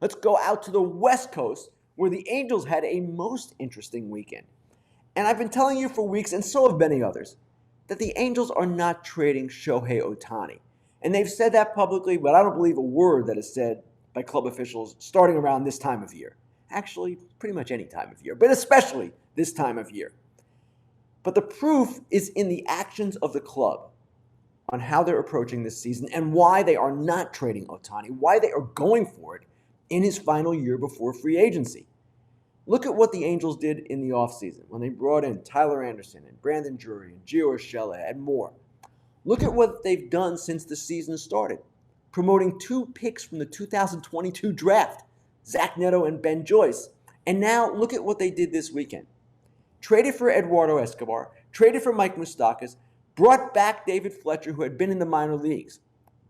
Let's go out to the West Coast, where the Angels had a most interesting weekend. And I've been telling you for weeks, and so have many others, that the Angels are not trading Shohei Ohtani. And they've said that publicly, but I don't believe a word that is said by club officials starting around this time of year. Actually, pretty much any time of year, but especially this time of year. But the proof is in the actions of the club on how they're approaching this season and why they are not trading Ohtani, why they are going for it in his final year before free agency. Look at what the Angels did in the offseason when they brought in Tyler Anderson and Brandon Drury and Gio Urshela and more. Look at what they've done since the season started, promoting 2 picks from the 2022 draft, Zach Neto and Ben Joyce. And now look at what they did this weekend. Traded for Eduardo Escobar, traded for Mike Moustakas, brought back David Fletcher, who had been in the minor leagues.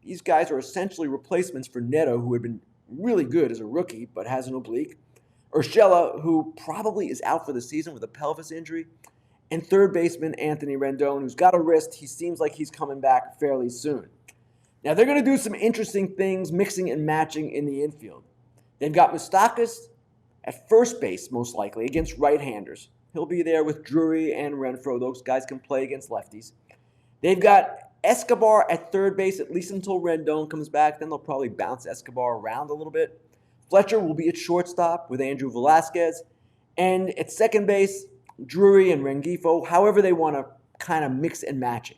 These guys are essentially replacements for Neto, who had been really good as a rookie but has an oblique. Urshela, who probably is out for the season with a pelvis injury. And third baseman Anthony Rendon, who's got a wrist. He seems like he's coming back fairly soon. Now, they're going to do some interesting things, mixing and matching in the infield. They've got Moustakas at first base, most likely, against right-handers. He'll be there with Drury and Renfroe. Those guys can play against lefties. They've got Escobar at third base, at least until Rendon comes back. Then they'll probably bounce Escobar around a little bit. Fletcher will be at shortstop with Andrew Velasquez. And at second base, Drury and Rengifo, however they want to kind of mix and match it.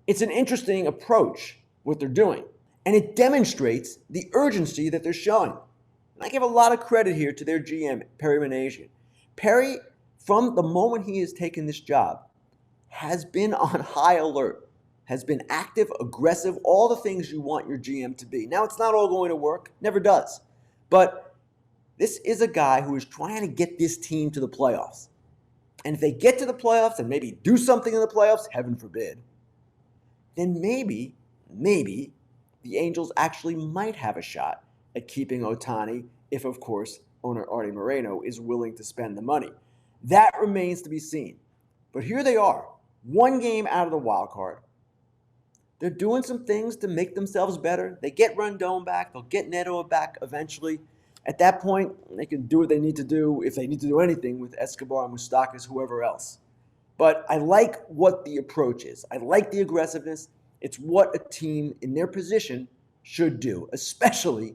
It's an interesting approach, what they're doing. And it demonstrates the urgency that they're showing. And I give a lot of credit here to their GM, Perry Minasian. Perry, from the moment he has taken this job, has been on high alert, has been active, aggressive, all the things you want your GM to be. Now, it's not all going to work, never does. But this is a guy who is trying to get this team to the playoffs. And if they get to the playoffs and maybe do something in the playoffs, heaven forbid, then maybe the Angels actually might have a shot at keeping Ohtani if, of course, owner Artie Moreno is willing to spend the money. That remains to be seen. But here they are, 1 game out of the wild card. They're doing some things to make themselves better. They get Rendon back. They'll get Neto back eventually. At that point, they can do what they need to do, if they need to do anything, with Escobar, Moustakas, whoever else. But I like what the approach is. I like the aggressiveness. It's what a team in their position should do, especially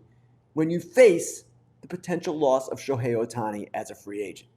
when you face the potential loss of Shohei Ohtani as a free agent.